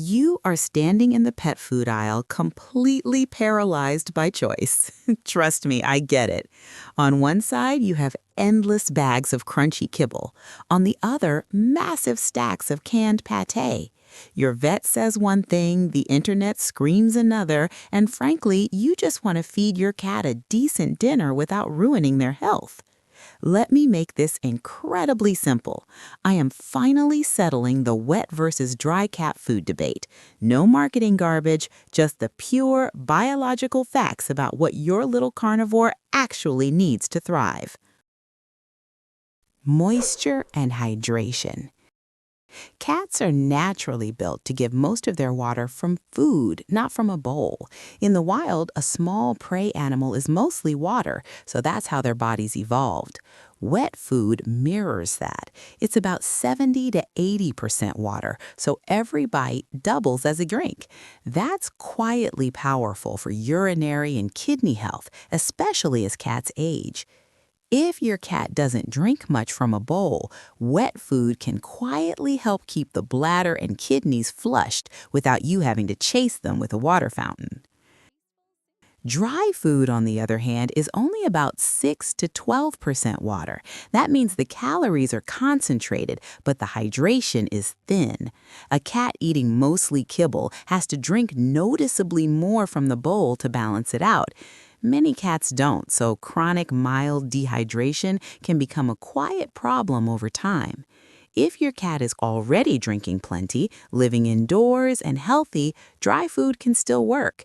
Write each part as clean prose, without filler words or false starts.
You are standing in the pet food aisle completely paralyzed by choice. Trust me, I get it. On one side, you have endless bags of crunchy kibble. On the other, massive stacks of canned pate. Your vet says one thing, the internet screams another, and frankly, you just want to feed your cat a decent dinner without ruining their health. Let me make this incredibly simple. I am finally settling the wet versus dry cat food debate. No marketing garbage, just the pure biological facts about what your little carnivore actually needs to thrive. Moisture and hydration. Cats are naturally built to give most of their water from food, not from a bowl. In the wild, a small prey animal is mostly water, so that's how their bodies evolved. Wet food mirrors that. It's about 70 to 80% water, so every bite doubles as a drink. That's quietly powerful for urinary and kidney health, especially as cats age. If your cat doesn't drink much from a bowl, wet food can quietly help keep the bladder and kidneys flushed without you having to chase them with a water fountain. Dry food, on the other hand, is only about 6 to 12% water. That means the calories are concentrated, but the hydration is thin. A cat eating mostly kibble has to drink noticeably more from the bowl to balance it out. Many cats don't, so chronic mild dehydration can become a quiet problem over time. If your cat is already drinking plenty, living indoors, and healthy, dry food can still work.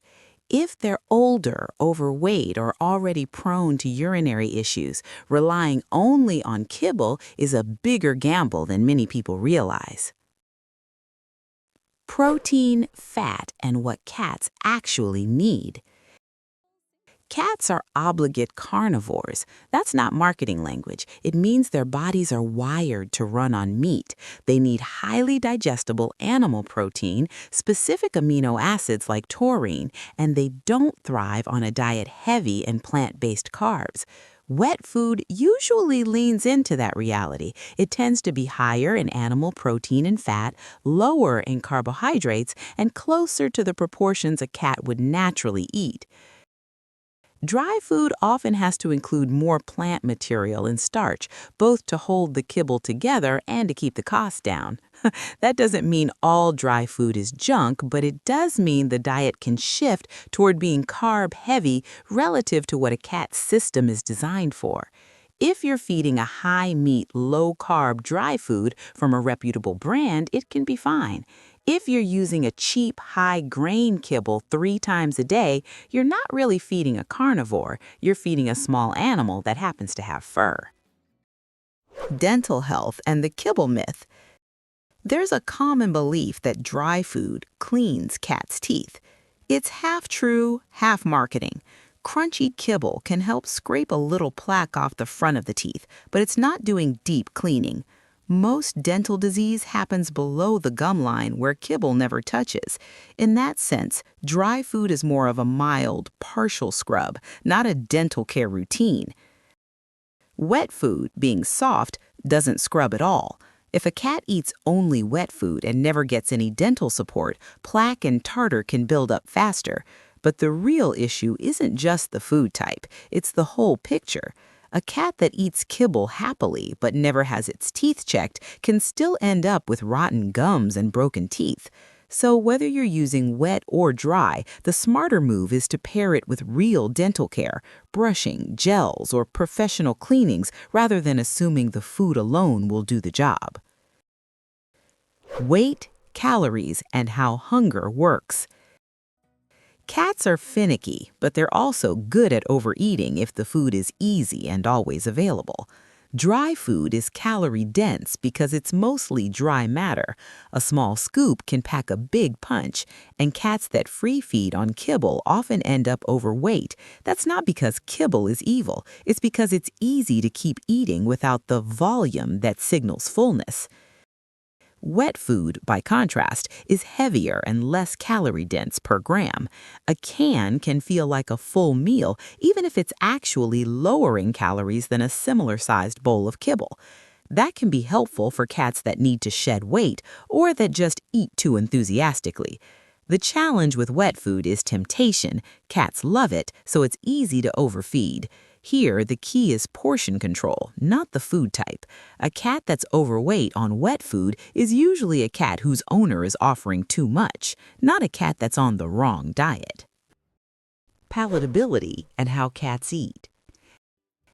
If they're older, overweight, or already prone to urinary issues, relying only on kibble is a bigger gamble than many people realize. Protein, fat, and what cats actually need. Cats are obligate carnivores. That's not marketing language. It means their bodies are wired to run on meat. They need highly digestible animal protein, specific amino acids like taurine, and they don't thrive on a diet heavy in plant-based carbs. Wet food usually leans into that reality. It tends to be higher in animal protein and fat, lower in carbohydrates, and closer to the proportions a cat would naturally eat. Dry food often has to include more plant material and starch, both to hold the kibble together and to keep the cost down. That doesn't mean all dry food is junk, but it does mean the diet can shift toward being carb-heavy relative to what a cat's system is designed for. If you're feeding a high-meat, low-carb dry food from a reputable brand, it can be fine. If you're using a cheap, high-grain kibble 3 times a day, you're not really feeding a carnivore. You're feeding a small animal that happens to have fur. Dental health and the kibble myth. There's a common belief that dry food cleans cats' teeth. It's half true, half marketing. Crunchy kibble can help scrape a little plaque off the front of the teeth, but it's not doing deep cleaning. Most dental disease happens below the gum line where kibble never touches. In that sense, dry food is more of a mild, partial scrub, not a dental care routine. Wet food, being soft, doesn't scrub at all. If a cat eats only wet food and never gets any dental support, plaque and tartar can build up faster. But the real issue isn't just the food type, it's the whole picture. A cat that eats kibble happily but never has its teeth checked can still end up with rotten gums and broken teeth. So whether you're using wet or dry, the smarter move is to pair it with real dental care, brushing, gels, or professional cleanings rather than assuming the food alone will do the job. Weight, calories, and how hunger works. Cats are finicky, but they're also good at overeating if the food is easy and always available. Dry food is calorie-dense because it's mostly dry matter. A small scoop can pack a big punch, and cats that free feed on kibble often end up overweight. That's not because kibble is evil. It's because it's easy to keep eating without the volume that signals fullness. Wet food, by contrast, is heavier and less calorie-dense per gram. A can feel like a full meal, even if it's actually lowering calories than a similar-sized bowl of kibble. That can be helpful for cats that need to shed weight or that just eat too enthusiastically. The challenge with wet food is temptation. Cats love it, so it's easy to overfeed. Here, the key is portion control, not the food type. A cat that's overweight on wet food is usually a cat whose owner is offering too much, not a cat that's on the wrong diet. Palatability and how cats eat.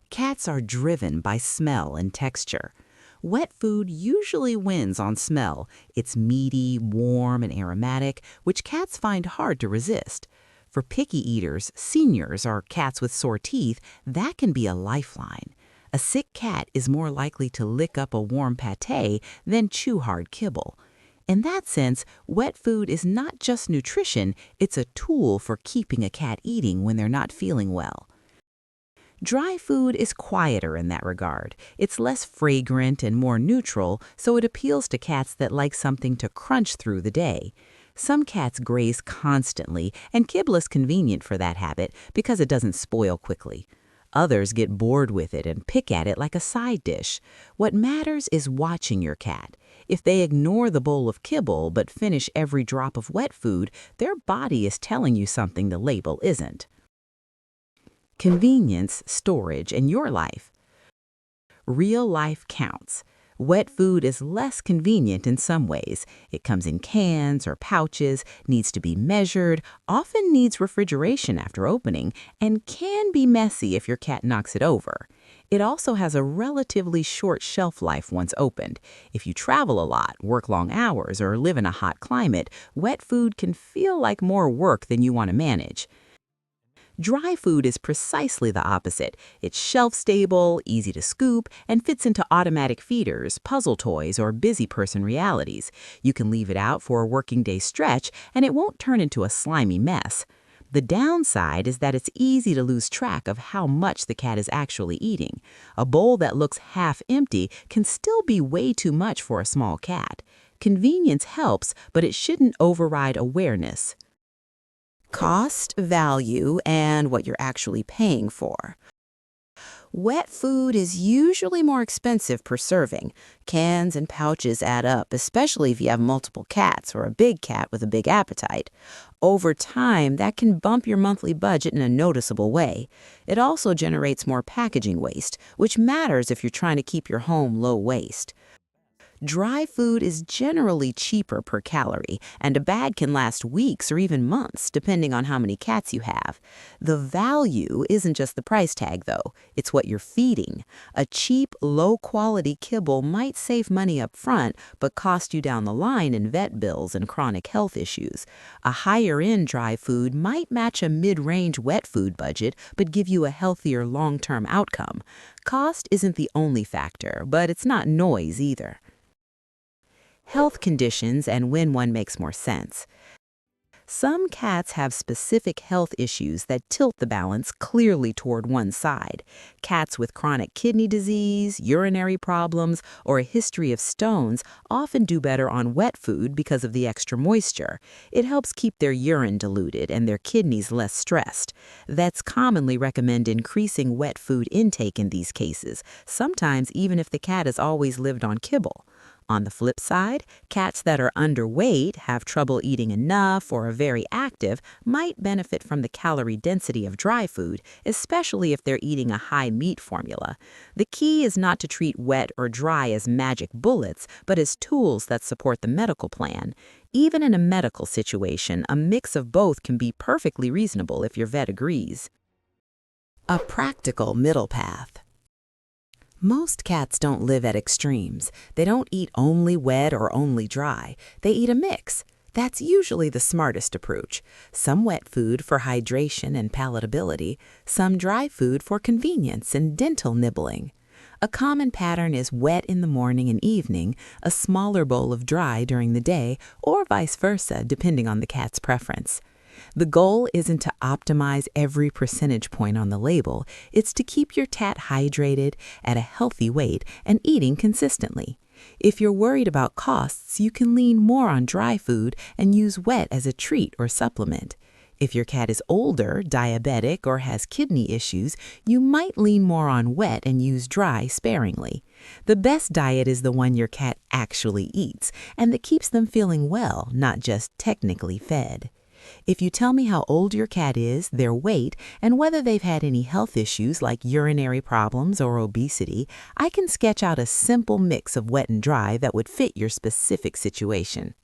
Cats are driven by smell and texture. Wet food usually wins on smell. It's meaty, warm, and aromatic, which cats find hard to resist. For picky eaters, seniors, or cats with sore teeth, that can be a lifeline. A sick cat is more likely to lick up a warm pâté than chew hard kibble. In that sense, wet food is not just nutrition, it's a tool for keeping a cat eating when they're not feeling well. Dry food is quieter in that regard. It's less fragrant and more neutral, so it appeals to cats that like something to crunch through the day. Some cats graze constantly, and kibble is convenient for that habit because it doesn't spoil quickly. Others get bored with it and pick at it like a side dish. What matters is watching your cat. If they ignore the bowl of kibble but finish every drop of wet food, their body is telling you something the label isn't. Convenience, storage, and your life. Real life counts. Wet food is less convenient in some ways. It comes in cans or pouches, needs to be measured, often needs refrigeration after opening, and can be messy if your cat knocks it over. It also has a relatively short shelf life once opened. If you travel a lot, work long hours, or live in a hot climate, wet food can feel like more work than you want to manage. Dry food is precisely the opposite. It's shelf-stable, easy to scoop, and fits into automatic feeders, puzzle toys, or busy person realities. You can leave it out for a working day stretch, and it won't turn into a slimy mess. The downside is that it's easy to lose track of how much the cat is actually eating. A bowl that looks half empty can still be way too much for a small cat. Convenience helps, but it shouldn't override awareness. Cost, value, and what you're actually paying for. Wet food is usually more expensive per serving. Cans and pouches add up, especially if you have multiple cats or a big cat with a big appetite. Over time, that can bump your monthly budget in a noticeable way. It also generates more packaging waste, which matters if you're trying to keep your home low waste. Dry food is generally cheaper per calorie, and a bag can last weeks or even months, depending on how many cats you have. The value isn't just the price tag, though. It's what you're feeding. A cheap, low-quality kibble might save money up front, but cost you down the line in vet bills and chronic health issues. A higher-end dry food might match a mid-range wet food budget, but give you a healthier long-term outcome. Cost isn't the only factor, but it's not noise either. Health conditions and when one makes more sense. Some cats have specific health issues that tilt the balance clearly toward one side. Cats with chronic kidney disease, urinary problems, or a history of stones often do better on wet food because of the extra moisture. It helps keep their urine diluted and their kidneys less stressed. Vets commonly recommend increasing wet food intake in these cases, sometimes even if the cat has always lived on kibble. On the flip side, cats that are underweight, have trouble eating enough, or are very active might benefit from the calorie density of dry food, especially if they're eating a high meat formula. The key is not to treat wet or dry as magic bullets, but as tools that support the medical plan. Even in a medical situation, a mix of both can be perfectly reasonable if your vet agrees. A practical middle path. Most cats don't live at extremes. They don't eat only wet or only dry. They eat a mix. That's usually the smartest approach. Some wet food for hydration and palatability, some dry food for convenience and dental nibbling. A common pattern is wet in the morning and evening, a smaller bowl of dry during the day, or vice versa, depending on the cat's preference. The goal isn't to optimize every percentage point on the label. It's to keep your cat hydrated, at a healthy weight, and eating consistently. If you're worried about costs, you can lean more on dry food and use wet as a treat or supplement. If your cat is older, diabetic, or has kidney issues, you might lean more on wet and use dry sparingly. The best diet is the one your cat actually eats and that keeps them feeling well, not just technically fed. If you tell me how old your cat is, their weight, and whether they've had any health issues like urinary problems or obesity, I can sketch out a simple mix of wet and dry that would fit your specific situation.